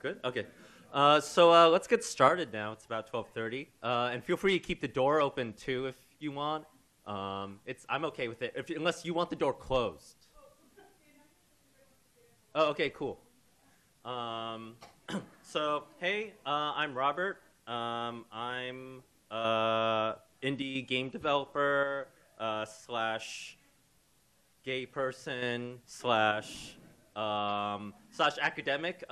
Good? Okay. Let's get started now. It's about 12:30. And feel free to keep the door open, too, if you want. I'm okay with it, unless you want the door closed. Oh, okay, cool. Hey, I'm Robert. I'm indie game developer slash gay person slash academic.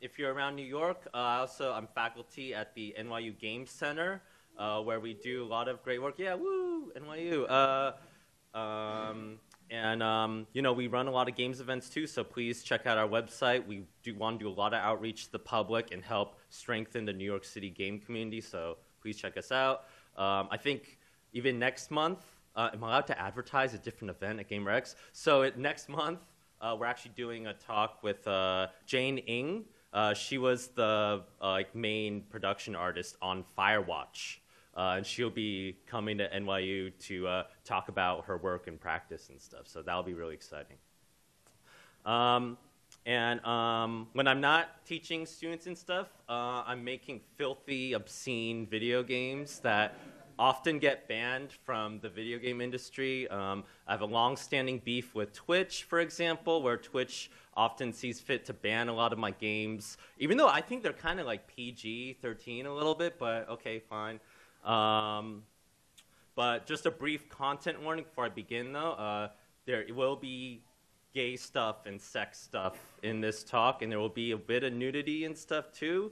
If you're around New York, I'm faculty at the NYU Game Center, where we do a lot of great work. Yeah, woo, NYU. We run a lot of games events too, so please check out our website. We do want to do a lot of outreach to the public and help strengthen the New York City game community, so please check us out. I think even next month, am I allowed to advertise a different event at GaymerX? So next month, we're actually doing a talk with Jane Ng. She was the main production artist on Firewatch. And she'll be coming to NYU to talk about her work and practice and stuff. So that'll be really exciting. When I'm not teaching students and stuff, I'm making filthy, obscene video games that often get banned from the video game industry. I have a long-standing beef with Twitch, for example, where Twitch often sees fit to ban a lot of my games, even though I think they're kind of like PG-13 a little bit, but okay, fine. But just a brief content warning before I begin, though. There will be gay stuff and sex stuff in this talk, and there will be a bit of nudity and stuff, too.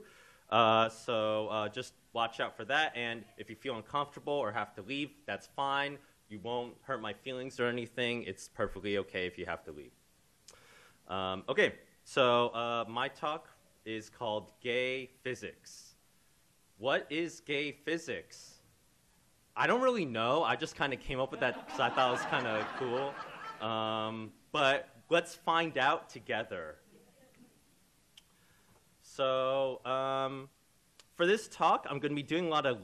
Just watch out for that, and if you feel uncomfortable or have to leave, that's fine. You won't hurt my feelings or anything. It's perfectly okay if you have to leave. My talk is called Gay Physics. What is gay physics? I don't really know. I just kind of came up with that because I thought it was kind of cool. But let's find out together. For this talk, I'm going to be doing a lot of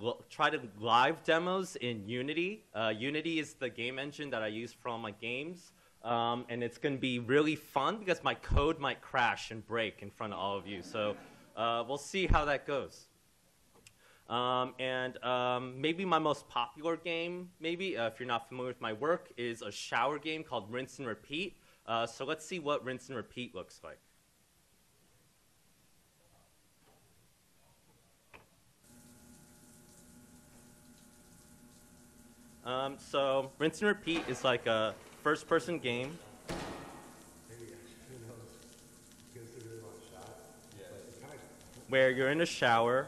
live demos in Unity. Unity is the game engine that I use for all my games. And it's going to be really fun because my code might crash and break in front of all of you. So we'll see how that goes. Maybe my most popular game, if you're not familiar with my work, is a shower game called Rinse and Repeat. So let's see what Rinse and Repeat looks like. Rinse and Repeat is like a first-person game. Where you're in a shower.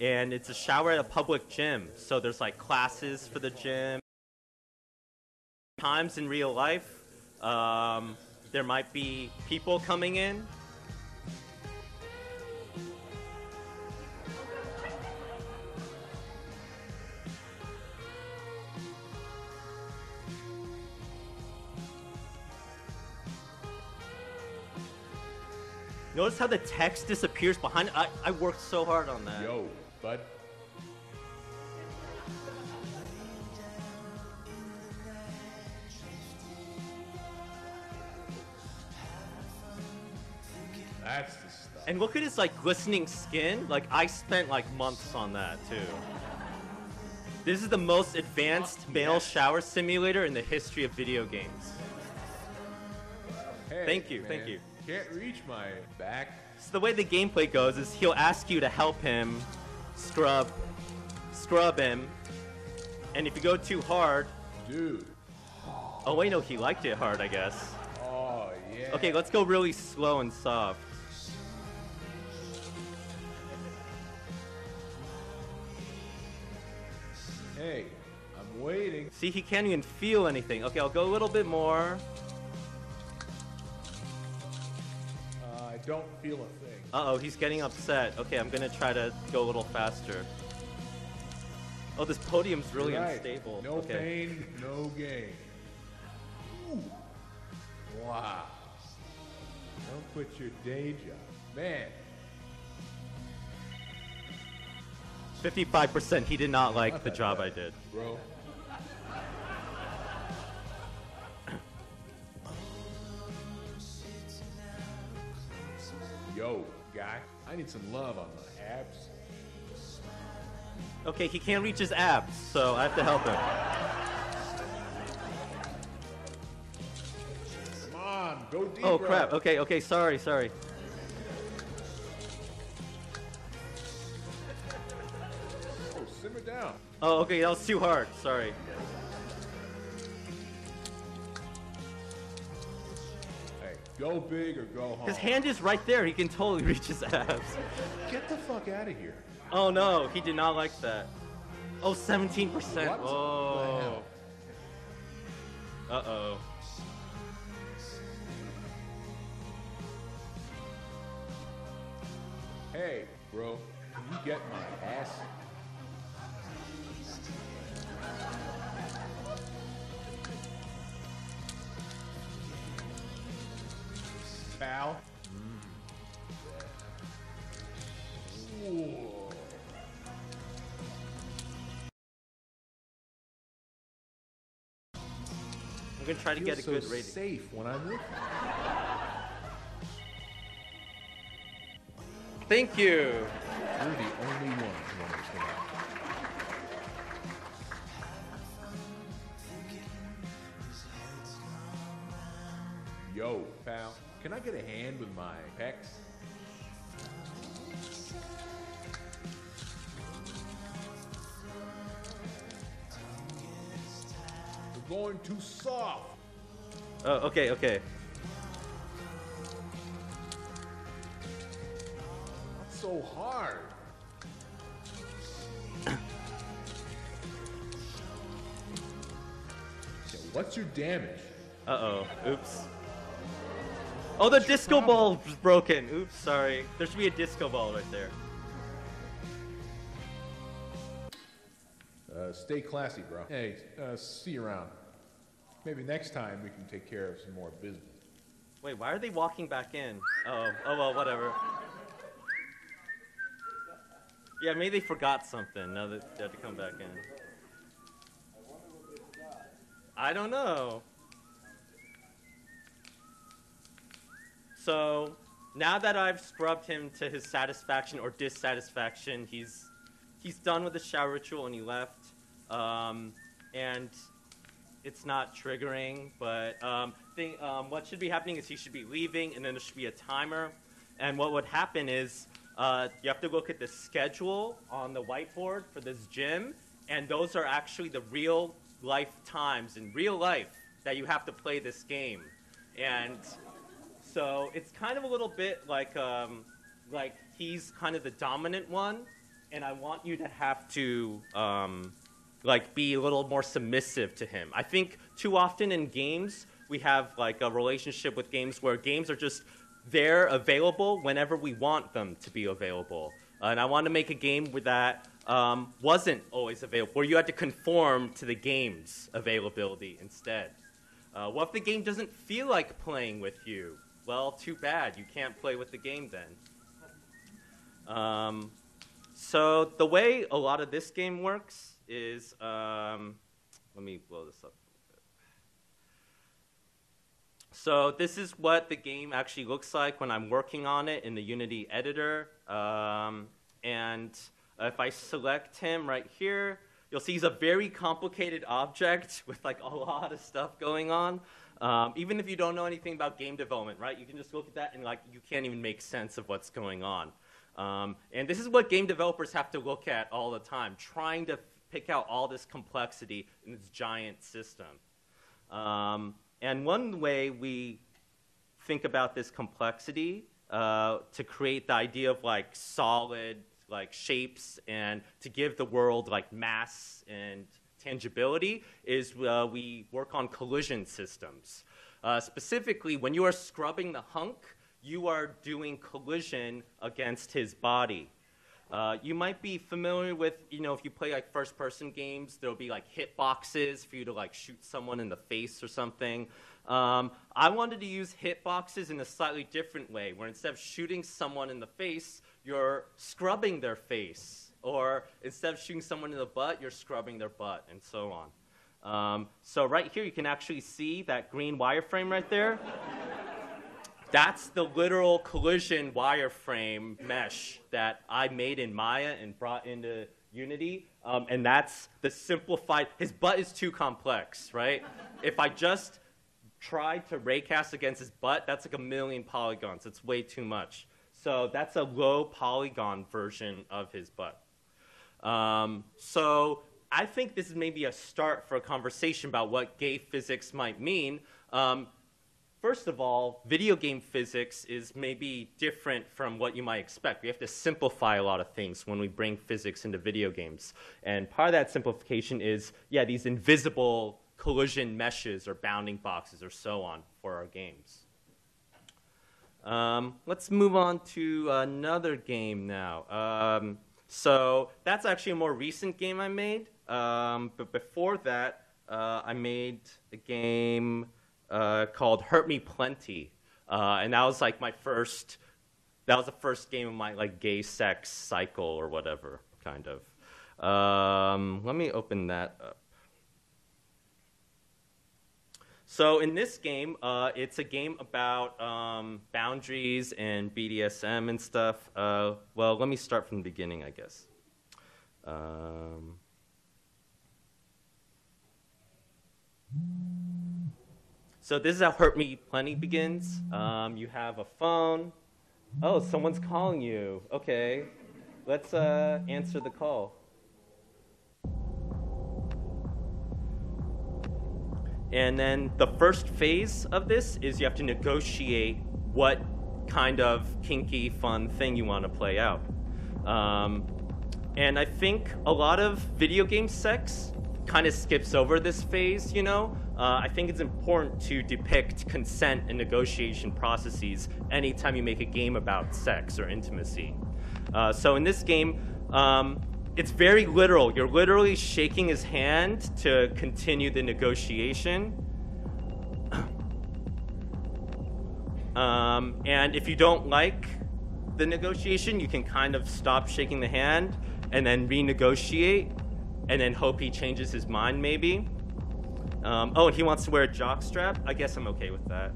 And it's a shower at a public gym. So there's like classes for the gym. Times in real life, there might be people coming in. Notice how the text disappears behind it? I worked so hard on that. Yo, bud. That's the stuff. And look at his glistening skin. I spent months on that too. This is the most advanced male shower simulator in the history of video games. Hey, thank you, man. Thank you. Can't reach my back. So the way the gameplay goes is he'll ask you to help him scrub him, and if you go too hard... Dude. Oh wait, no, he liked it hard, I guess. Oh, yeah. Okay, let's go really slow and soft. Hey, I'm waiting. See, he can't even feel anything. Okay, I'll go a little bit more. I don't feel a thing. Uh-oh, he's getting upset. Okay, I'm gonna try to go a little faster. Oh, this podium's really unstable. No pain, no gain. Ooh. Wow. Don't quit your day job. Man. 55%, he did not like the job I did. Bro. Yo, guy, I need some love on my abs. Okay, he can't reach his abs, so I have to help him. Come on, go deeper. Oh, crap. Okay, sorry. Oh, simmer down. Oh, okay, that was too hard. Sorry. Hey, go big or go home. His hand is right there. He can totally reach his abs. Get the fuck out of here. Oh, no, he did not like that. Oh, 17%. What Oh. the hell? Uh-oh. Hey, bro, can you get my ass? Pal? Ooh. I'm gonna try to get a good rating. Safe when I'm with you. Thank you. You're the only one who understands. Yo, pal, can I get a hand with my pecs? We're going too soft. Oh, okay. Not so hard. So what's your damage? Uh-oh. Oops. Oh, the disco ball was broken. Oops, sorry. There should be a disco ball right there. Stay classy, bro. Hey, see you around. Maybe next time we can take care of some more business. Wait, why are they walking back in? Oh well, whatever. Yeah, maybe they forgot something now that they have to come back in. I don't know. So, now that I've scrubbed him to his satisfaction or dissatisfaction, he's done with the shower ritual and he left. And it's not triggering, but what should be happening is he should be leaving, and then there should be a timer. And what would happen is you have to look at the schedule on the whiteboard for this gym, and those are actually the real life times in real life that you have to play this game. And so it's kind of a little bit like he's kind of the dominant one, and I want you to have to be a little more submissive to him. I think too often in games we have like a relationship with games where games are just there, available whenever we want them to be available. And I want to make a game where that wasn't always available, where you had to conform to the game's availability instead. What if the game doesn't feel like playing with you? Well, too bad. You can't play with the game then. So the way a lot of this game works is, let me blow this up a little bit. So this is what the game actually looks like when I'm working on it in the Unity editor. And if I select him right here, you'll see he's a very complicated object with like a lot of stuff going on. Even if you don't know anything about game development, right? You can just look at that and like you can't even make sense of what's going on. And this is what game developers have to look at all the time, trying to pick out all this complexity in this giant system. And one way we think about this complexity to create the idea of like solid like shapes and to give the world like mass and tangibility is we work on collision systems. Specifically, when you are scrubbing the hunk, you are doing collision against his body. You might be familiar with, if you play like first-person games, there'll be like hitboxes for you to like shoot someone in the face or something. I wanted to use hitboxes in a slightly different way, where instead of shooting someone in the face, you're scrubbing their face. Or instead of shooting someone in the butt, you're scrubbing their butt, and so on. So right here, you can actually see that green wireframe right there. That's the literal collision wireframe mesh that I made in Maya and brought into Unity. And that's the simplified. His butt is too complex, right? If I just tried to raycast against his butt, that's like 1 million polygons. It's way too much. So that's a low polygon version of his butt. So I think this is maybe a start for a conversation about what gay physics might mean. First of all, video game physics is maybe different from what you might expect. We have to simplify a lot of things when we bring physics into video games. And part of that simplification is, yeah, these invisible collision meshes or bounding boxes or so on for our games. Let's move on to another game now. So that's actually a more recent game I made. But before that, I made a game called Hurt Me Plenty. And that was like that was the first game of my like gay sex cycle or whatever, kind of. Let me open that up. So in this game, it's a game about boundaries and BDSM and stuff. Well, let me start from the beginning, I guess. So this is how Hurt Me Plenty begins. You have a phone. Oh, someone's calling you. Okay, let's answer the call. And then the first phase of this is you have to negotiate what kind of kinky, fun thing you want to play out. And I think a lot of video game sex kind of skips over this phase, you know? I think it's important to depict consent and negotiation processes anytime you make a game about sex or intimacy. So in this game, it's very literal. You're literally shaking his hand to continue the negotiation. And if you don't like the negotiation, you can kind of stop shaking the hand and then renegotiate and then hope he changes his mind maybe. Oh, and he wants to wear a jockstrap? I guess I'm okay with that.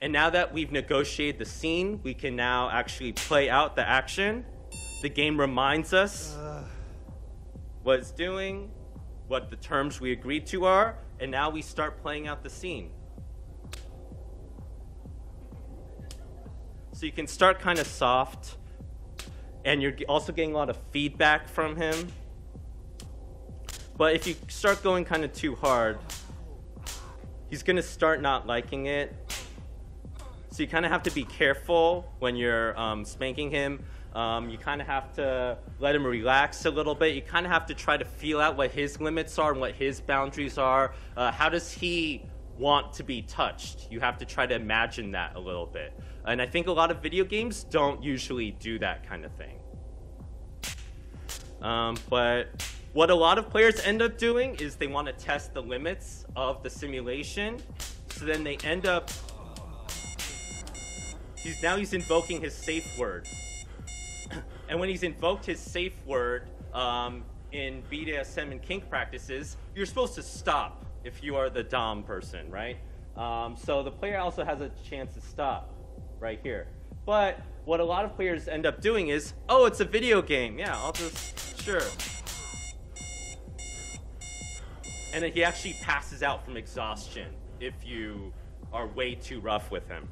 And now that we've negotiated the scene, we can now actually play out the action. The game reminds us what it's doing, what the terms we agreed to are, and now we start playing out the scene. So you can start kind of soft, and you're also getting a lot of feedback from him. But if you start going kind of too hard, he's going to start not liking it. So you kind of have to be careful when you're spanking him. You kind of have to let him relax a little bit. You kind of have to try to feel out what his limits are and what his boundaries are. How does he want to be touched? You have to try to imagine that a little bit. And I think a lot of video games don't usually do that kind of thing. But what a lot of players end up doing is they want to test the limits of the simulation. So then they end up... He's invoking his safe word. And when he's invoked his safe word in BDSM and kink practices, you're supposed to stop if you are the dom person, right? So the player also has a chance to stop right here. But what a lot of players end up doing is, oh, it's a video game. Yeah, I'll just, sure. And then he actually passes out from exhaustion if you are way too rough with him.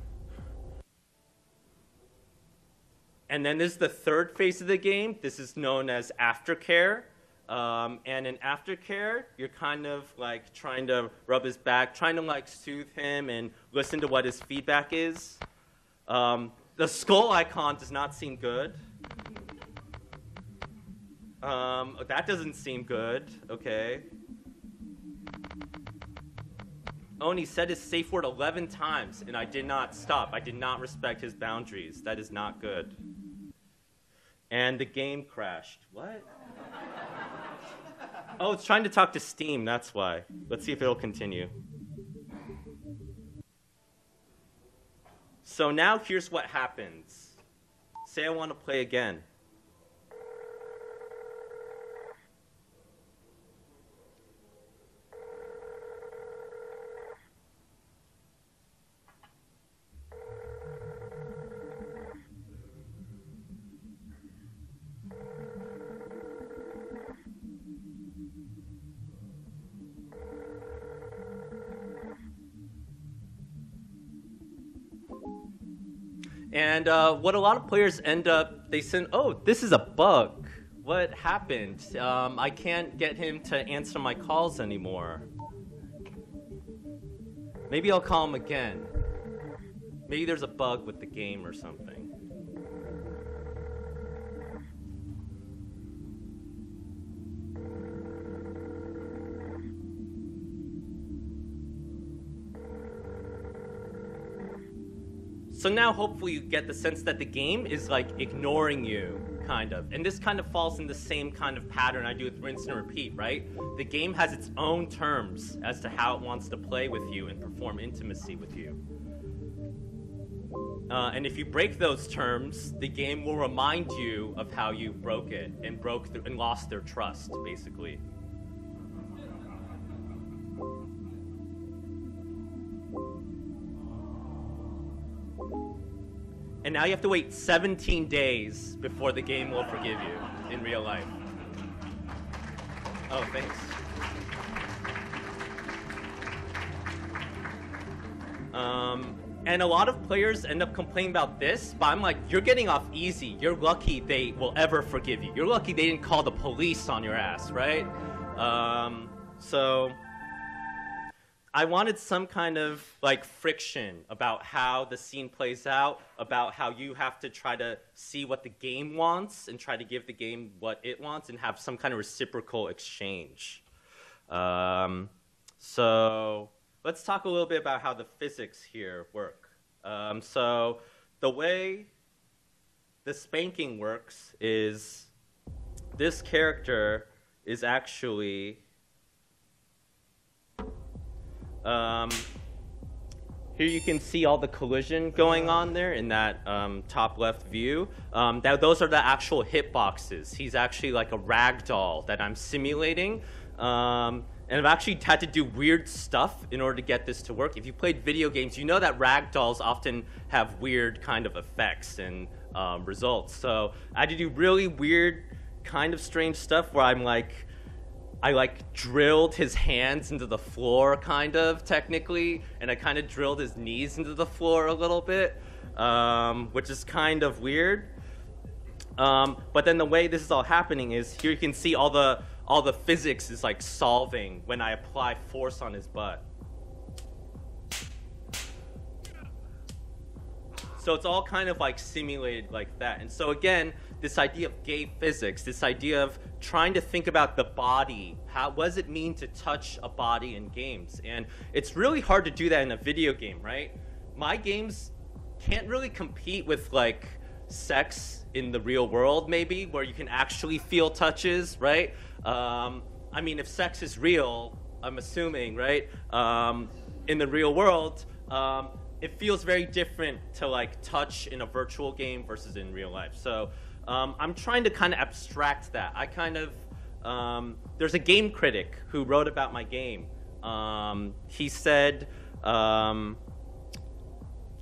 And then this is the third phase of the game. This is known as aftercare. And in aftercare, you're kind of like trying to rub his back, trying to like soothe him and listen to what his feedback is. The skull icon does not seem good. That doesn't seem good. Okay. Oh, and he said his safe word 11 times, and I did not stop. I did not respect his boundaries. That is not good. And the game crashed. What? Oh, it's trying to talk to Steam, that's why. Let's see if it'll continue. So now here's what happens. Say I want to play again. And what a lot of players end up, they say, oh, this is a bug. What happened? I can't get him to answer my calls anymore. Maybe I'll call him again. Maybe there's a bug with the game or something. So now hopefully you get the sense that the game is like ignoring you, kind of. And this kind of falls in the same kind of pattern I do with rinse and repeat, right? The game has its own terms as to how it wants to play with you and perform intimacy with you. And if you break those terms, the game will remind you of how you broke it and and lost their trust, basically. And now you have to wait 17 days before the game will forgive you in real life. Oh, thanks. And a lot of players end up complaining about this, but I'm like, you're getting off easy. You're lucky they will ever forgive you. You're lucky they didn't call the police on your ass, right? So I wanted some kind of like friction about how the scene plays out, about how you have to try to see what the game wants and try to give the game what it wants and have some kind of reciprocal exchange. So let's talk a little bit about how the physics here work. So the way the spanking works is this character is actually here you can see all the collision going on there in that top left view. Those are the actual hitboxes. He's actually like a rag doll that I'm simulating. And I've actually had to do weird stuff in order to get this to work. If you played video games, you know that rag dolls often have weird kind of effects and results. So I had to do really weird kind of strange stuff where I drilled his hands into the floor, kind of, technically, and I kind of drilled his knees into the floor a little bit, which is kind of weird. But then the way this is all happening is here you can see all the physics is like solving when I apply force on his butt. So it's all kind of like simulated like that. And so again, this idea of gay physics, this idea of trying to think about the body, what does it mean to touch a body in games? And it's really hard to do that in a video game, right? My games can't really compete with like sex in the real world, maybe, where you can actually feel touches, right? I mean, if sex is real, I'm assuming, right? In the real world, it feels very different to like touch in a virtual game versus in real life. So I'm trying to kind of abstract that. There's a game critic who wrote about my game. He said,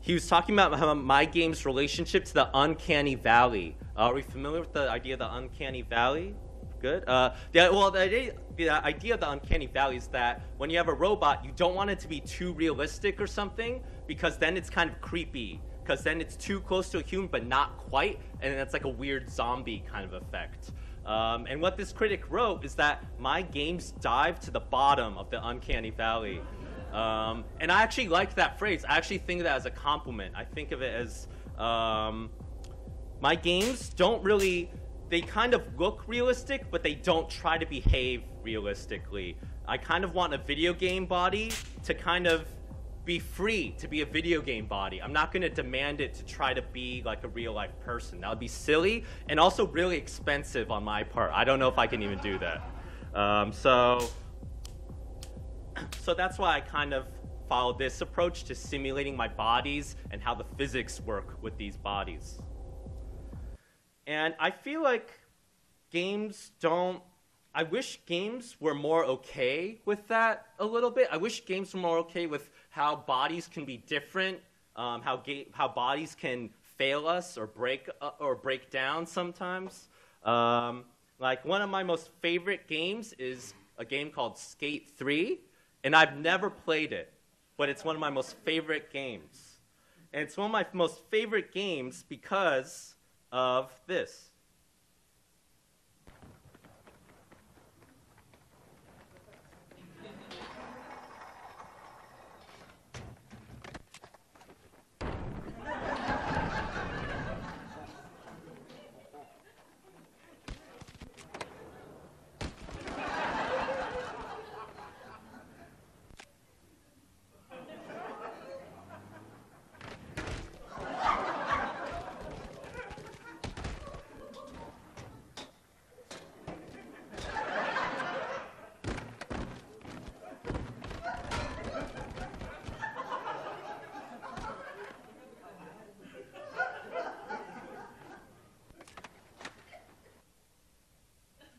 he was talking about how my game's relationship to the uncanny valley. Are we familiar with the idea of the uncanny valley? Good. The idea of the uncanny valley is that when you have a robot, you don't want it to be too realistic or something, because then it's kind of creepy, because then it's too close to a human but not quite, and that's like a weird zombie kind of effect. And what this critic wrote is that my games dive to the bottom of the uncanny valley. And I actually like that phrase. I actually think of that as a compliment. I think of it as my games don't really, they kind of look realistic, but they don't try to behave realistically. I kind of want a video game body to kind of be free to be a video game body. I'm not going to demand it to try to be like a real life person. That would be silly and also really expensive on my part. I don't know if I can even do that. So that's why I kind of follow this approach to simulating my bodies and how the physics work with these bodies. And I feel like games don't, I wish games were more okay with that a little bit. I wish games were more okay with how bodies can be different, how bodies can fail us or break down sometimes. Like one of my most favorite games is a game called Skate 3, and I've never played it, but it's one of my most favorite games. And it's one of my most favorite games because of this.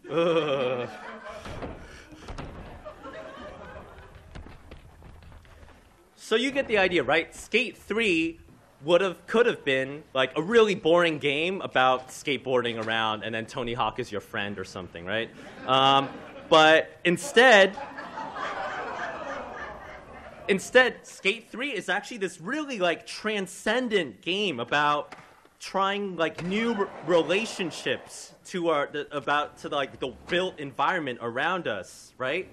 Ugh. So you get the idea, right? Skate 3 could have been like a really boring game about skateboarding around and then Tony Hawk is your friend or something, right? But instead, Skate 3 is actually this really like transcendent game about trying like new relationships to the built environment around us, right?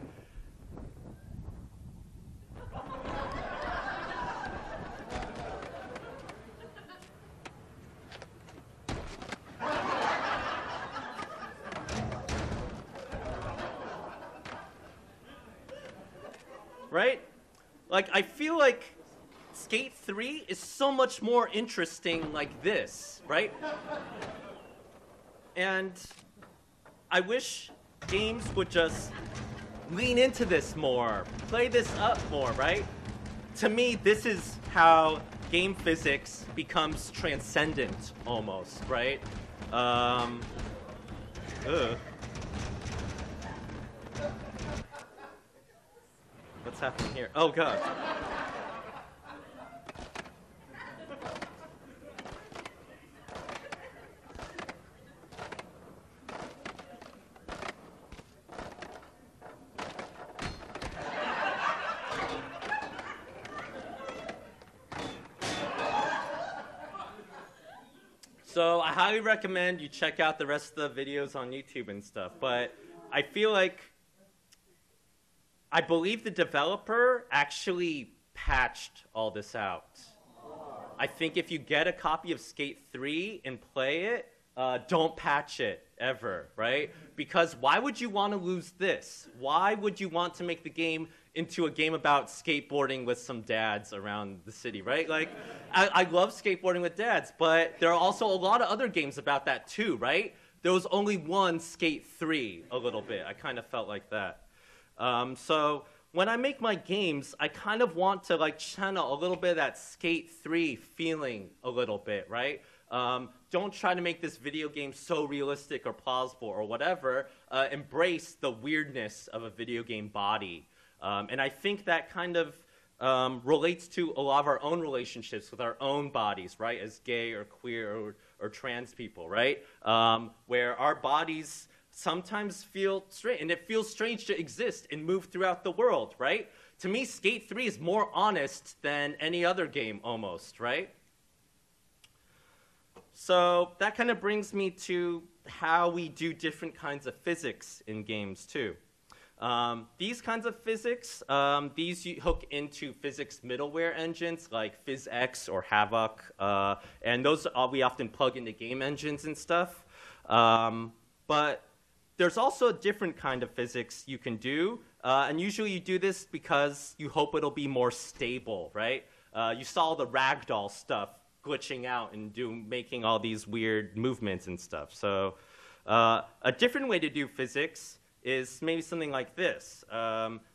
Right? Like, I feel like Skate 3 is so much more interesting like this, right? And I wish games would just lean into this more, play this up more, right? To me, this is how game physics becomes transcendent almost, right? What's happening here? Oh, God. So I highly recommend you check out the rest of the videos on YouTube and stuff, but I feel like I believe the developer actually patched all this out. I think if you get a copy of Skate 3 and play it, don't patch it ever, right? Because why would you want to lose this? Why would you want to make the game into a game about skateboarding with some dads around the city, right? Like, I love skateboarding with dads, but there are also a lot of other games about that too, right? There was only one Skate 3 a little bit. I kind of felt like that. So when I make my games, I kind of want to like channel a little bit of that Skate 3 feeling a little bit, right? Don't try to make this video game so realistic or plausible or whatever. Embrace the weirdness of a video game body. And I think that kind of relates to a lot of our own relationships with our own bodies, right? As gay or queer or trans people, right? Where our bodies sometimes feel strange, and it feels strange to exist and move throughout the world, right? To me, Skate 3 is more honest than any other game almost, right? So that kind of brings me to how we do different kinds of physics in games too. These kinds of physics, these you hook into physics middleware engines like PhysX or Havoc, and those we often plug into game engines and stuff. But there's also a different kind of physics you can do, and usually you do this because you hope it'll be more stable, right? You saw the ragdoll stuff glitching out and making all these weird movements and stuff. So a different way to do physics is maybe something like this.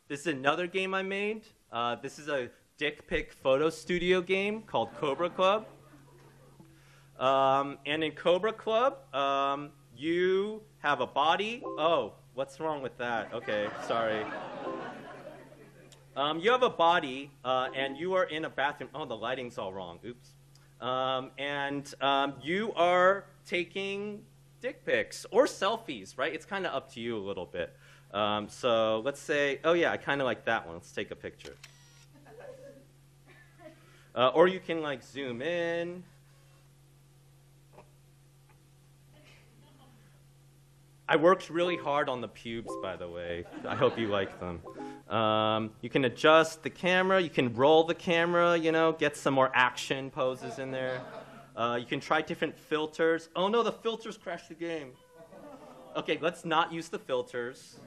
This is another game I made. This is a dick pic photo studio game called Cobra Club. And in Cobra Club, you have a body. Oh, what's wrong with that? Okay, sorry. You have a body, and you are in a bathroom. Oh, the lighting's all wrong. Oops. And you are taking dick pics or selfies, right? It's kind of up to you a little bit. So let's say, oh yeah, I kind of like that one. Let's take a picture. Or you can like zoom in. I worked really hard on the pubes, by the way. I hope you like them. You can adjust the camera. You can roll the camera, you know, get some more action poses in there. You can try different filters. Oh no, the filters crashed the game. Okay, let's not use the filters.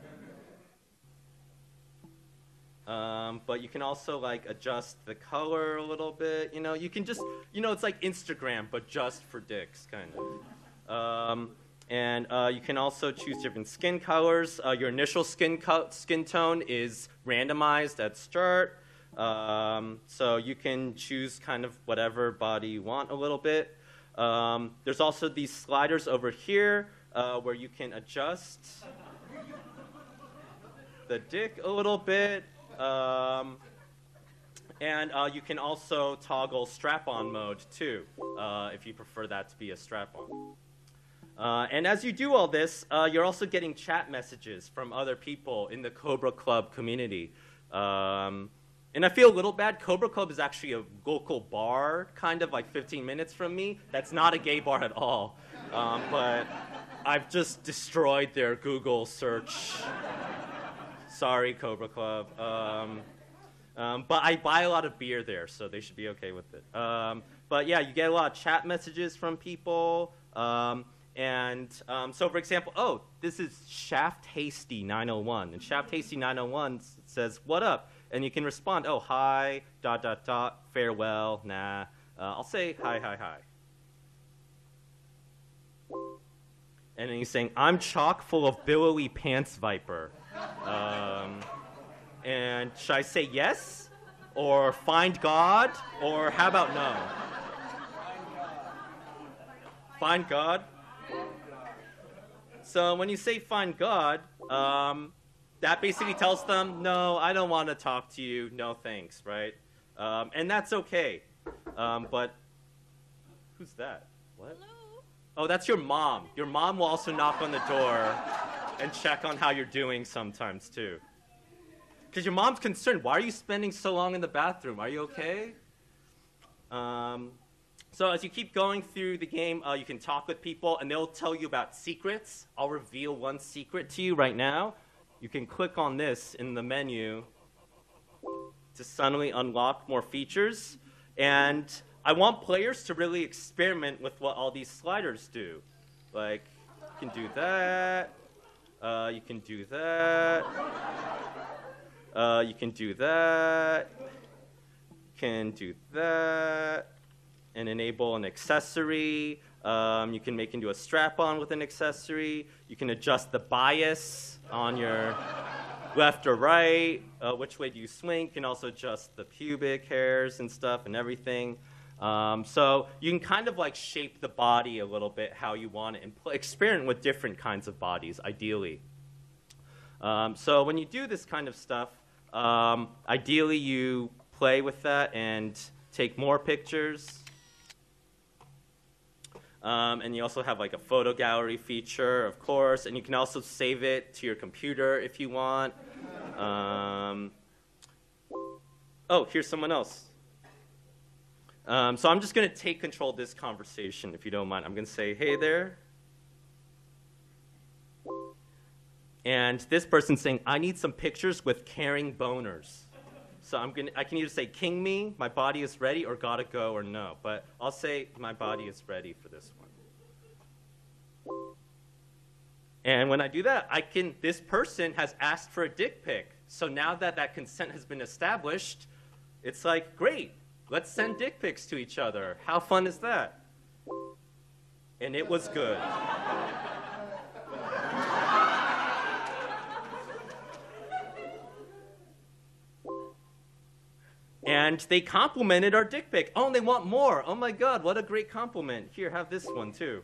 But you can also like adjust the color a little bit. You know, you can just, you know, it's like Instagram, but just for dicks, kind of. And you can also choose different skin colors. Your initial skin tone is randomized at start. So you can choose kind of whatever body you want a little bit. There's also these sliders over here where you can adjust the dick a little bit. And you can also toggle strap-on mode too, if you prefer that to be a strap-on. And as you do all this, you're also getting chat messages from other people in the Cobra Club community. And I feel a little bad. Cobra Club is actually a local bar, kind of like 15 minutes from me. That's not a gay bar at all. But I've just destroyed their Google search. Sorry, Cobra Club. But I buy a lot of beer there, so they should be okay with it. But yeah, you get a lot of chat messages from people. So, for example, oh, this is Shaft Hasty 901. And Shaft Hasty 901 says, what up? And you can respond, oh, hi, ... farewell, nah. I'll say hi, hi, hi. And then he's saying, I'm chock full of billowy pants viper. And should I say yes? Or find God? Or how about no? Find God? So when you say find God, that basically tells them, no, I don't want to talk to you, no thanks, right? And that's okay. But who's that? What? Hello? Oh, that's your mom. Your mom will also knock on the door and check on how you're doing sometimes too. Because your mom's concerned, why are you spending so long in the bathroom? Are you okay? So as you keep going through the game, you can talk with people, and they'll tell you about secrets. I'll reveal one secret to you right now. You can click on this in the menu to suddenly unlock more features. And I want players to really experiment with what all these sliders do. Like, you can do that. You can do that. You can do that. Can do that. And enable an accessory. You can make into a strap-on with an accessory. You can adjust the bias on your left or right. Which way do you swing? You can also adjust the pubic hairs and stuff and everything. So you can kind of like shape the body a little bit how you want it and experiment with different kinds of bodies, ideally. So when you do this kind of stuff, ideally you play with that and take more pictures. And you also have like a photo gallery feature, of course, and you can also save it to your computer if you want. Oh, here's someone else. So I'm just going to take control of this conversation, if you don't mind. I'm going to say, hey there. And this person's saying, I need some pictures with caring boners. So I can either say, king me, my body is ready, or gotta go, or no. But I'll say my body is ready for this one. And when I do that, this person has asked for a dick pic. So now that that consent has been established, it's like, great, let's send dick pics to each other. How fun is that? And it was good. And they complimented our dick pic. Oh, and they want more. Oh my God, what a great compliment. Here, have this one too.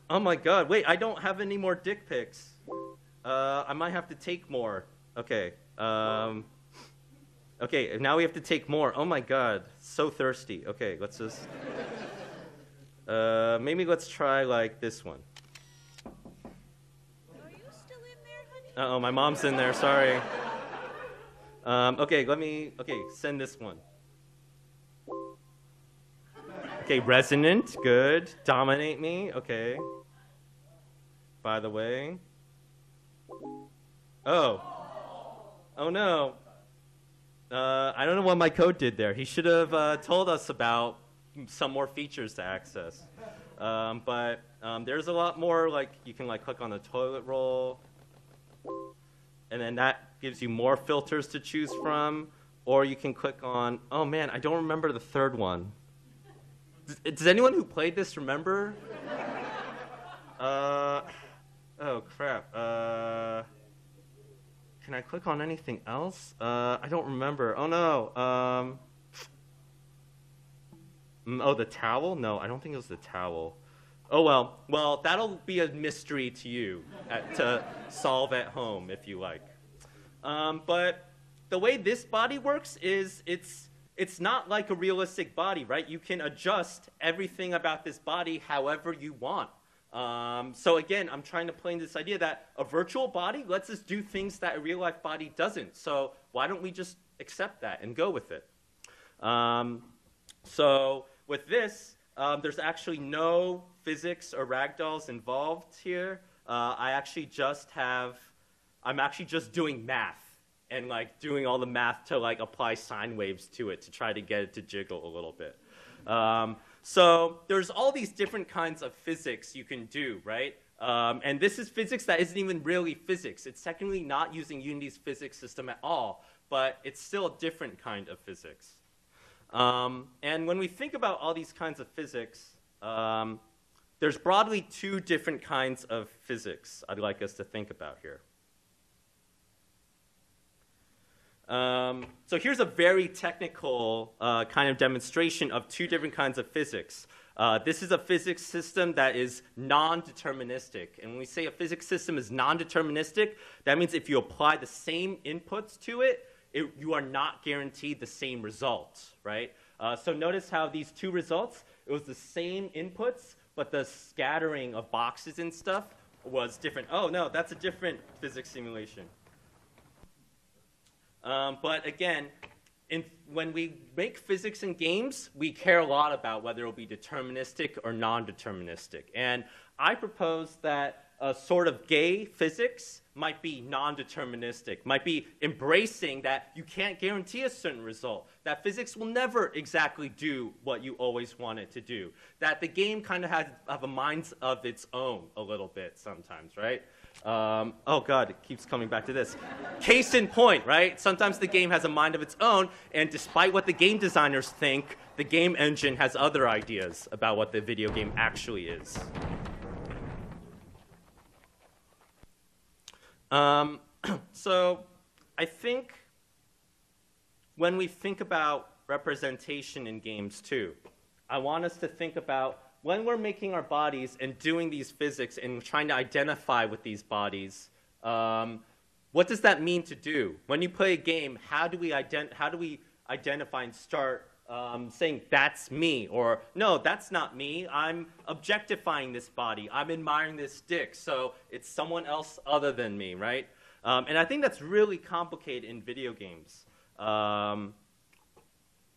Oh my God, wait, I don't have any more dick pics. I might have to take more. Okay. Okay, now we have to take more. Oh my God, so thirsty. Okay, let's just... Maybe let's try like this one. Are you still in there, honey? Uh-oh, my mom's in there, sorry. Okay, send this one. Okay, resonant, good. Dominate me, okay. By the way. Oh no. I don't know what my code did there. He should have told us about some more features to access. But there's a lot more, like you can like click on the toilet roll, and then that gives you more filters to choose from, or you can click on, oh man, I don't remember the third one. Does anyone who played this remember? Oh crap. Can I click on anything else? I don't remember. Oh no. Oh, the towel? No, I don't think it was the towel. Oh well. Well, that'll be a mystery to you to solve at home if you like. But the way this body works is it's not like a realistic body, right? You can adjust everything about this body however you want. So again, I'm trying to play in this idea that a virtual body lets us do things that a real-life body doesn't. So why don't we just accept that and go with it? So with this, there's actually no physics or ragdolls involved here. I'm actually just doing math and like doing all the math to like apply sine waves to it to try to get it to jiggle a little bit. So there's all these different kinds of physics you can do, right? And this is physics that isn't even really physics. It's technically not using Unity's physics system at all, but it's still a different kind of physics. And when we think about all these kinds of physics, there's broadly two different kinds of physics I'd like us to think about here. So here's a very technical kind of demonstration of two different kinds of physics. This is a physics system that is non-deterministic. And when we say a physics system is non-deterministic, that means if you apply the same inputs to it, you are not guaranteed the same result, right? So notice how these two results, it was the same inputs, but the scattering of boxes and stuff was different. Oh, no, that's a different physics simulation. But again, when we make physics in games, we care a lot about whether it will be deterministic or non-deterministic. And I propose that a sort of gay physics might be non-deterministic, might be embracing that you can't guarantee a certain result, that physics will never exactly do what you always want it to do, that the game kind of has a mind of its own a little bit sometimes, right? Oh God, it keeps coming back to this. Case in point, right? Sometimes the game has a mind of its own, and despite what the game designers think, the game engine has other ideas about what the video game actually is. So I think when we think about representation in games too, I want us to think about when we're making our bodies and doing these physics and trying to identify with these bodies, what does that mean to do? When you play a game, how do we identify and start saying, that's me, or no, that's not me, I'm objectifying this body, I'm admiring this dick, so it's someone else other than me, right? And I think that's really complicated in video games.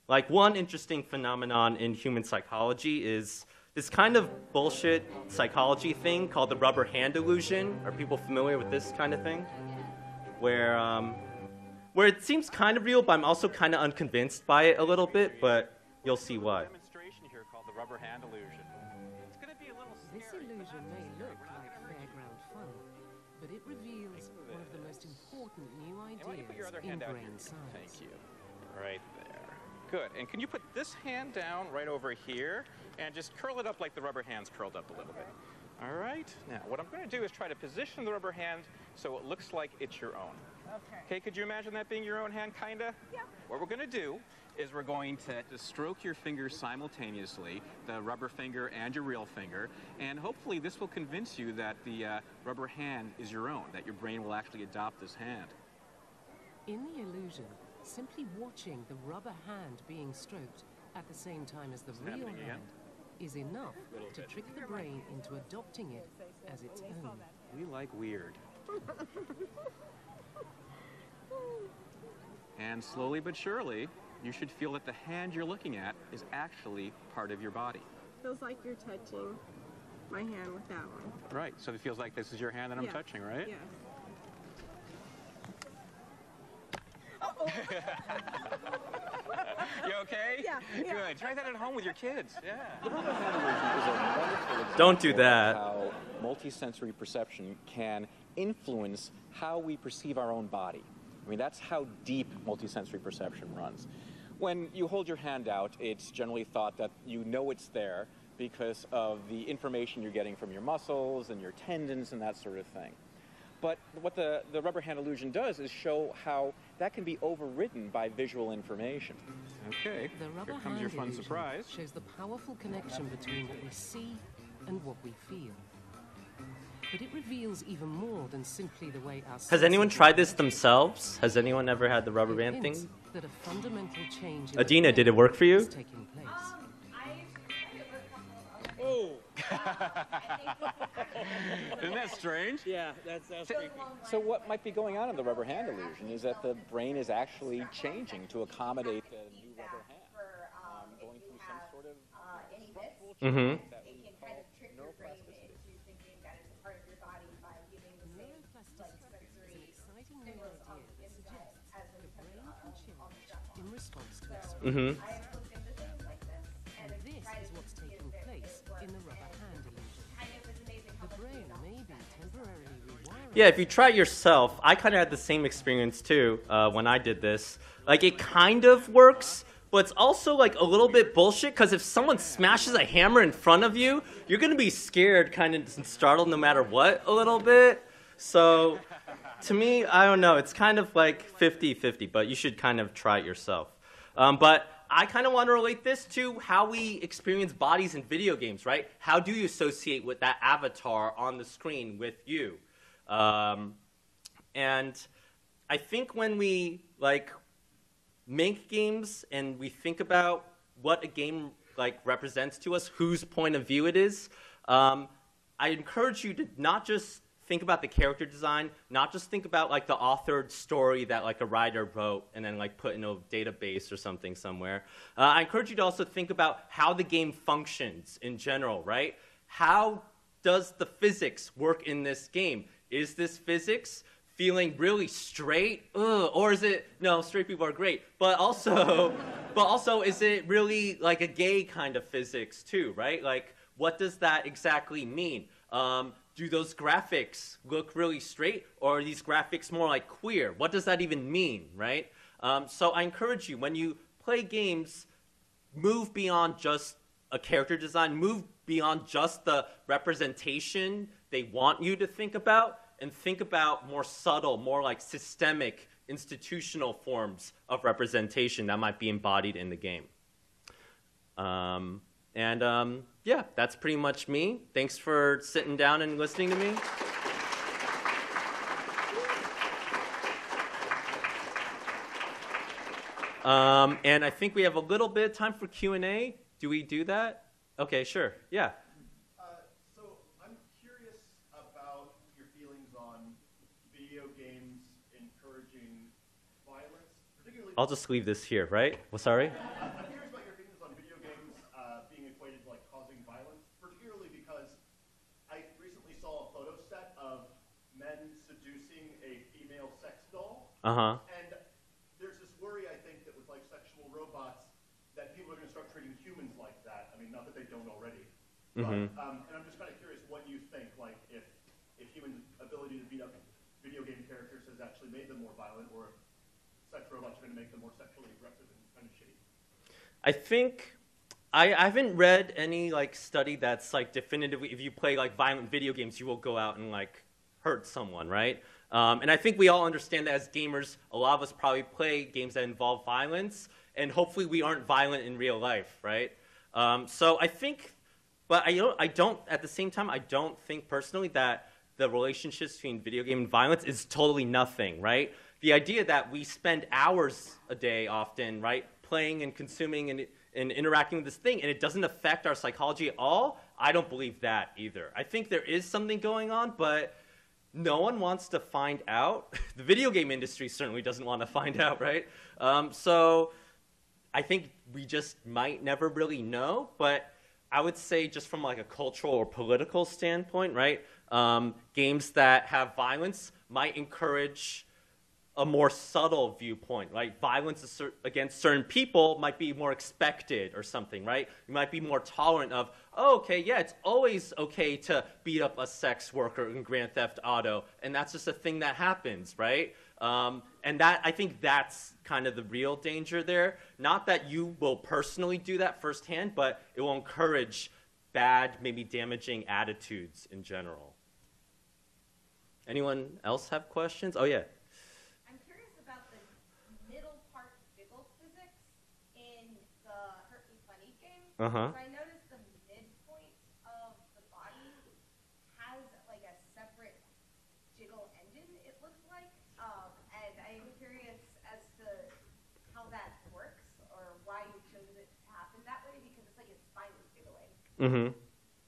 Like one interesting phenomenon in human psychology is this kind of bullshit psychology thing called the rubber hand illusion. Are people familiar with this kind of thing? Where it seems kind of real, but I'm also kind of unconvinced by it a little bit, but you'll see why. Demonstration here called the rubber hand illusion. It's going to be a little scary. This illusion may look like fairground fun, but it reveals one of the most important new ideas in brain science. Thank you. Right there. Good. And can you put this hand down right over here and just curl it up like the rubber hand's curled up a little bit? All right. Now, what I'm going to do is try to position the rubber hand so it looks like it's your own. Okay, could you imagine that being your own hand, kind of? Yeah. What we're going to do is we're going to stroke your fingers simultaneously, the rubber finger and your real finger, and hopefully this will convince you that the rubber hand is your own, that your brain will actually adopt this hand. In the illusion, simply watching the rubber hand being stroked at the same time as the real hand is enough to trick the brain into adopting it as its own. We like weird. And slowly but surely, you should feel that the hand you're looking at is actually part of your body. Feels like you're touching my hand with that one. Right, so it feels like this is your hand that I'm touching, right? Yes. You okay? Yeah. Good. Try that at home with your kids. Yeah. Don't do that. How multisensory perception can influence how we perceive our own body. I mean, that's how deep multisensory perception runs. When you hold your hand out, it's generally thought that you know it's there because of the information you're getting from your muscles and your tendons and that sort of thing. But what the rubber hand illusion does is show how that can be overridden by visual information. Okay, The rubber here comes hand your fun illusion surprise. shows the powerful connection between what we see and what we feel. But it reveals even more than simply the way our Has anyone senses tried this interact. themselves? Has anyone ever had the rubber It band hints thing? that a fundamental change in Adina, the did it work for you? is taking place. Oh! Isn't that strange? Yeah, that's freaky. So what might be going on in the rubber hand illusion is that the brain is actually changing to accommodate the new rubber hand, going through some sort of structural Mm-hmm. change that we It can kind of trick your brain into thinking that it's a part of your body by giving the same Neuroplasticity is an sensory exciting new stimulus on idea the that inside suggests as the when it brain comes can on the change stuff. in response to exposure. Mm-hmm. I have looked into things like this, and And if you this try is to what's see taking if place it works, in the rubber hand illusion. kind of is amazing how The much brain we may be temporarily rewiring. Yeah, if you try it yourself, I kind of had the same experience too when I did this. Like, it kind of works, but it's also like a little bit bullshit because if someone smashes a hammer in front of you, you're going to be scared, kind of startled no matter what a little bit. So to me, I don't know. It's kind of like 50-50, but you should kind of try it yourself. But I kind of want to relate this to how we experience bodies in video games, right? How do you associate with that avatar on the screen with you? And I think when we make games and we think about what a game represents to us, whose point of view it is, I encourage you to not just think about the character design, not just think about the authored story that a writer wrote and then put in a database or something somewhere. I encourage you to also think about how the game functions in general, right? How does the physics work in this game? Is this physics feeling really straight? Ugh, or is it, no, straight people are great, but also is it really a gay kind of physics too, right? What does that exactly mean? Do those graphics look really straight, or are these graphics more queer? What does that even mean, right? So I encourage you, when you play games, move beyond just a character design, move beyond just the representation they want you to think about, and think about more subtle, more systemic, institutional forms of representation that might be embodied in the game. Yeah, that's pretty much me. Thanks for sitting down and listening to me. And I think we have a little bit of time for Q&A. Do we do that? Okay, sure. Yeah. So I'm curious about your feelings on video games encouraging violence, particularly... I'll just leave this here, right? Well, sorry? I'm curious about your feelings on video games being equated to causing violence, particularly because I recently saw a photo set of men seducing a female sex doll. Uh-huh. And there's this worry, I think, that with sexual robots, that people are going to start treating humans like that. I mean, not that they don't already. Mm-hmm. But, and I'm just kind of curious what you think, if human ability to beat up video game characters has actually made them more violent, or if sex robots are going to make them more sexually aggressive and kind of shitty. I think I haven't read any study that's definitively, if you play violent video games, you will go out and hurt someone, right? And I think we all understand that as gamers, a lot of us probably play games that involve violence, and hopefully we aren't violent in real life, right? So I think, but I don't, at the same time, I don't think personally that the relationships between video game and violence is totally nothing, right? The idea that we spend hours a day often, right, playing and consuming and and interacting with this thing, and it doesn't affect our psychology at all, I don't believe that either. I think there is something going on, but no one wants to find out. The video game industry certainly doesn't want to find out, right? So I think we just might never really know, but I would say just from like a cultural or political standpoint, right? Games that have violence might encourage a more subtle viewpoint, right? Violence against certain people might be more expected or something, right? You might be more tolerant of, oh, okay, yeah, it's always okay to beat up a sex worker in Grand Theft Auto, and that's just a thing that happens, right? And that, I think that's kind of the real danger there. Not that you will personally do that firsthand, but it will encourage bad, maybe damaging attitudes in general. Anyone else have questions? Oh, yeah. I'm curious about the middle part jiggle physics in the Hurt Me Funny game. Uh-huh. So I noticed the midpoint of the body has like a separate jiggle engine, it looks like. And I'm curious as to how that works or why you chose it to happen that way, because it's like its spine is jiggling. Mm-hmm.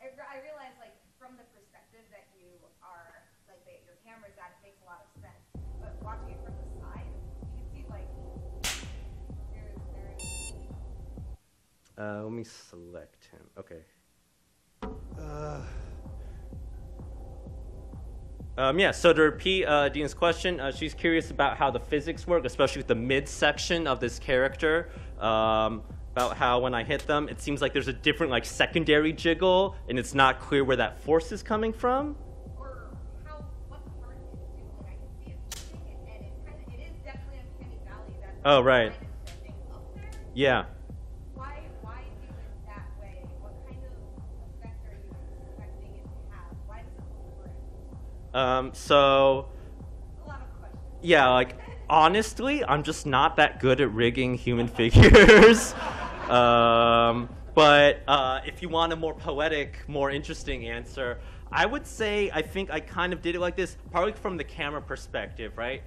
I realize, like, from the perspective that you are, like, your camera's at, it makes a lot of sense. But watching it from the side, you can see, like, Let me select him. Okay. Yeah, so to repeat Dina's question, she's curious about how the physics work, especially with the midsection of this character. About how when I hit them, it seems like there's a different like secondary jiggle, and it's not clear where that force is coming from. or what part it's jiggling. I can see it moving, and it is definitely uncanny valley that's Oh, right. kind of sending up there. Yeah. Why do it that way? What kind of effect are you expecting it to have? Why does it look correct? So, A lot of questions. yeah, like, honestly, I'm just not that good at rigging human figures. But if you want a more poetic, more interesting answer, I would say I think I kind of did it like this, partly from the camera perspective, right?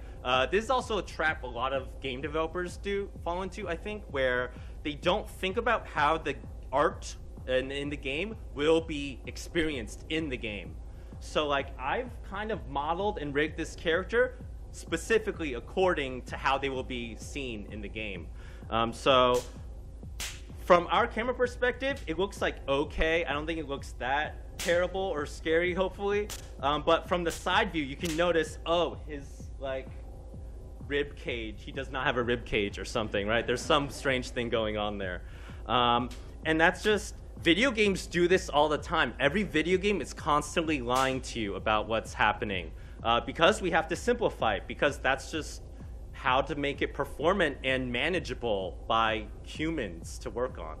This is also a trap a lot of game developers fall into, I think, where they don't think about how the art in the game will be experienced in the game. So, like, I've kind of modeled and rigged this character specifically according to how they will be seen in the game. So from our camera perspective, it looks like okay. I don't think it looks that terrible or scary, hopefully. But from the side view, you can notice, oh, his like rib cage. He does not have a rib cage or something, right? There's some strange thing going on there. And that's just, video games do this all the time. Every video game is constantly lying to you about what's happening. Because we have to simplify it, because that's just how to make it performant and manageable by humans to work on.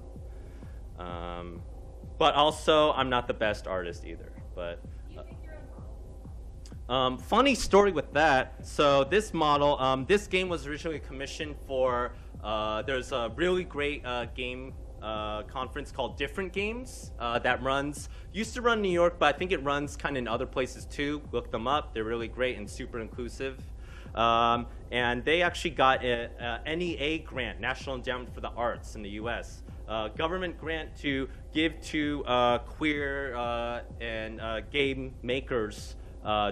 But also, I'm not the best artist either. But Do you think you're a model? funny story with that. So this model, this game was originally commissioned for, there's a really great game conference called Different Games that used to run in New York, but I think it runs kind of in other places too. Look them up. They're really great and super inclusive. And they actually got a NEA grant, National Endowment for the Arts in the U.S., government grant to give to queer and game makers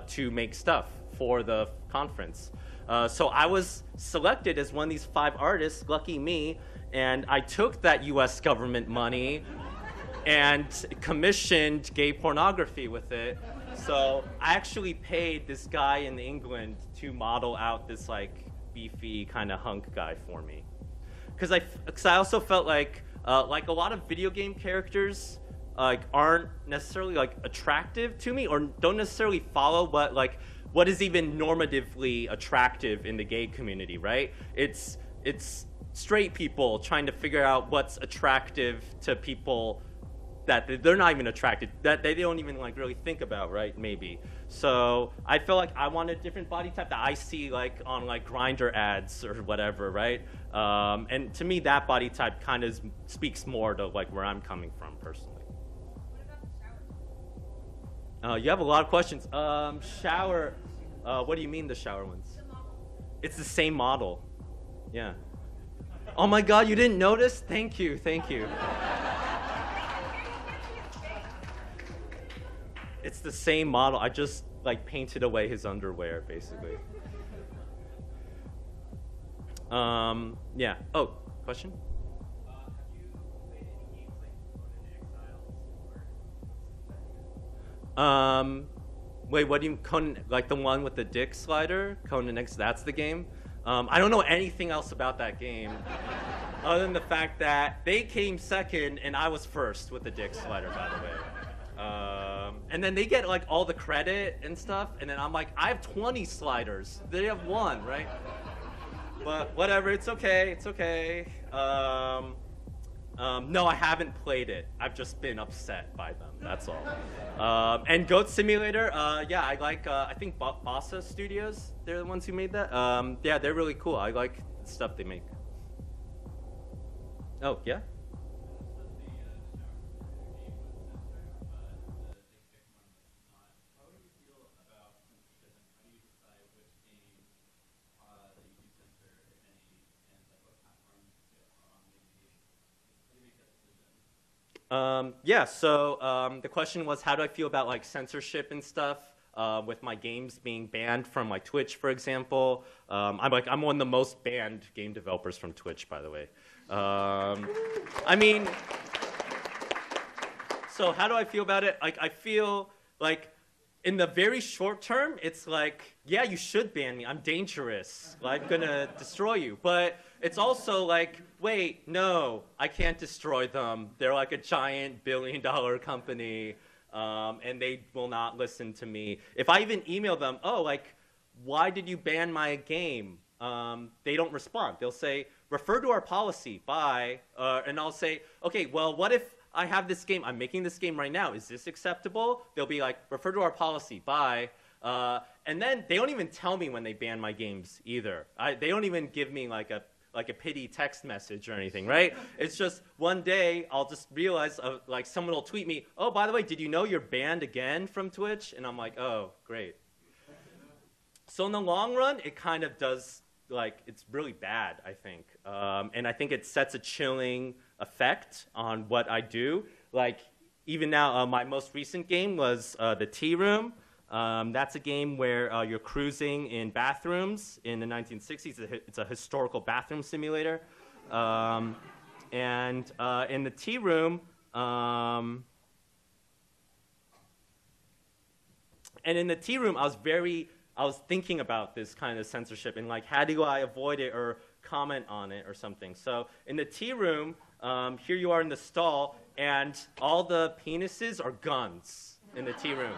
to make stuff for the conference. So I was selected as one of these 5 artists, lucky me, and I took that U.S. government money and commissioned gay pornography with it. So I actually paid this guy in England to model out this like beefy kind of hunk guy for me. Because I also felt like a lot of video game characters like aren't necessarily like attractive to me, or don't necessarily follow what is even normatively attractive in the gay community, right? It's straight people trying to figure out what's attractive to people that they're not even attracted, that they don't even like really think about, right? Maybe. So I felt like I wanted a different body type that I see like on like Grindr ads or whatever, right? And to me, that body type kind of speaks more to like where I'm coming from personally. What about the shower? You have a lot of questions. Shower. What do you mean the shower ones? The model. It's the same model. Yeah. Oh my God, you didn't notice? Thank you, thank you. It's the same model. I just like painted away his underwear, basically. Yeah. Oh, question? Wait, what do you, Conan, like the one with the dick slider? Conan X, that's the game? I don't know anything else about that game, other than the fact that they came second and I was first with the dick slider, by the way. And then they get like all the credit and stuff, and then I'm like, I have 20 sliders. They have one, right? But whatever, it's okay, it's okay. No, I haven't played it. I've just been upset by them, that's all. And Goat Simulator, yeah, I like, I think Bossa Studios, they're the ones who made that. Yeah, they're really cool. I like the stuff they make. Oh, yeah? Yeah, so the question was, how do I feel about like censorship and stuff with my games being banned from like Twitch, for example. I'm one of the most banned game developers from Twitch, by the way. I mean, so how do I feel about it? Like, I feel like in the very short term, it's like, yeah, you should ban me. I'm dangerous. I'm gonna destroy you. But it's also like, wait, no, I can't destroy them. They're like a giant billion-dollar company, and they will not listen to me. If I even email them, oh, like, why did you ban my game? They don't respond. They'll say, refer to our policy, bye. And I'll say, okay, well, what if I have this game, I'm making this game right now, is this acceptable? They'll be like, refer to our policy, bye. And then they don't even tell me when they ban my games either. They don't even give me like a pity text message or anything, right? It's just one day I'll just realize, like someone will tweet me, oh, by the way, did you know you're banned again from Twitch? And I'm like, oh, great. So in the long run, it kind of does, like, it's really bad, I think. And I think it sets a chilling effect on what I do. Like, even now, my most recent game was The Tea Room. That's a game where you're cruising in bathrooms in the 1960s. It's a historical bathroom simulator. And in The Tea Room, I was thinking about this kind of censorship and like, how do I avoid it or comment on it or something? So in The Tea Room, here you are in the stall, and all the penises are guns in the tea room.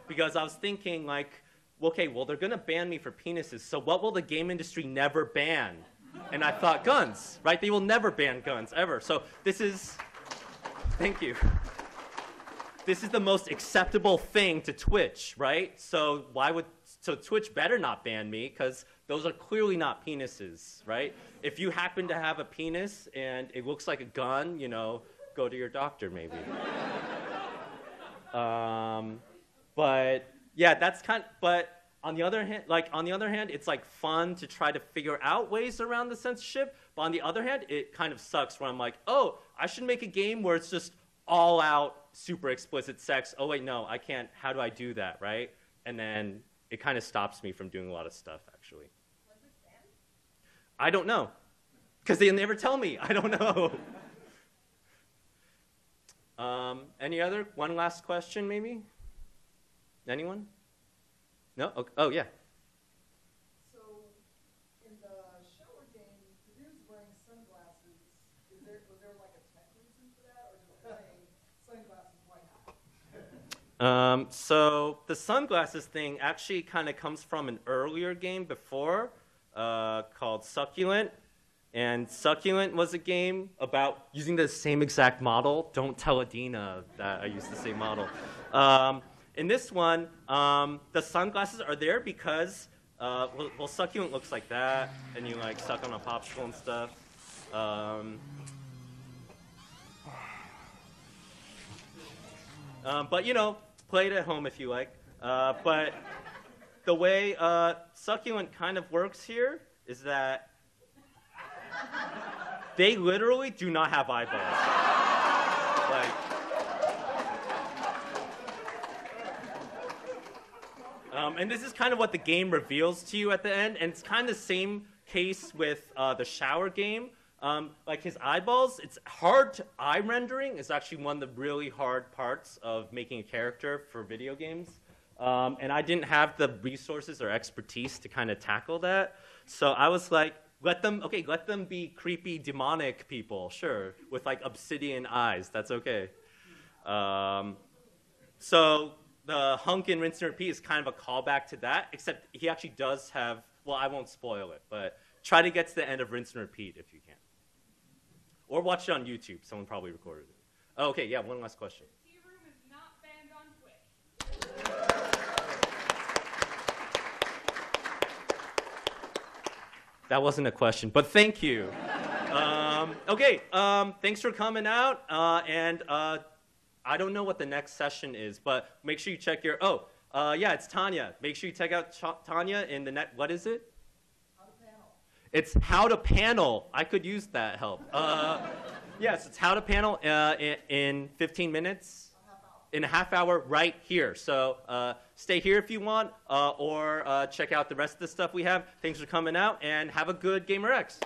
Because I was thinking, like, okay, well, they're going to ban me for penises, so what will the game industry never ban? And I thought, guns, right? They will never ban guns, ever. So this is, thank you. This is the most acceptable thing to Twitch, right? So Twitch better not ban me, because those are clearly not penises, right? If you happen to have a penis and it looks like a gun, you know, go to your doctor maybe. But yeah, but on the other hand, it's like fun to try to figure out ways around the censorship. But on the other hand, it kind of sucks when I'm like, oh, I should make a game where it's just all out, super explicit sex. Oh wait, no, I can't. How do I do that, right? And then it kind of stops me from doing a lot of stuff, actually. Was it banned? I don't know, because they never tell me. I don't know. Any other? One last question, maybe? Anyone? No? Okay. Oh, yeah. So, in the shower game, the dude's wearing sunglasses. Was there like a tech reason for that, or just playing sunglasses, why not? So the sunglasses thing actually kind of comes from an earlier game before called Succulent. And Succulent was a game about using the same exact model. Don't tell Adina that I used the same model. In this one, the sunglasses are there because, well, Succulent looks like that, and you like suck on a popsicle and stuff. But you know, play it at home if you like. But the way Succulent kind of works here is that they literally do not have eyeballs. And this is kind of what the game reveals to you at the end, and it's kind of the same case with the shower game. Like his eyeballs, it's hard to eye rendering is actually one of the really hard parts of making a character for video games. And I didn't have the resources or expertise to kind of tackle that. So I was like, let them be creepy, demonic people, sure, with like obsidian eyes. That's okay. So the hunk and rinse and repeat is kind of a callback to that, except he actually does have, well, I won't spoil it, but try to get to the end of rinse and repeat if you can. Or watch it on YouTube. Someone probably recorded it. Oh, okay, yeah, one last question. Tea Room is not banned on Twitch. That wasn't a question, but thank you. Thanks for coming out. I don't know what the next session is, but make sure you check your, it's Tanya. Make sure you check out Tanya in the what is it? How to panel. It's How to Panel. I could use that help. Yes, it's How to Panel in 15 minutes. In a half hour right here. So stay here if you want, or check out the rest of the stuff we have. Thanks for coming out, and have a good GaymerX.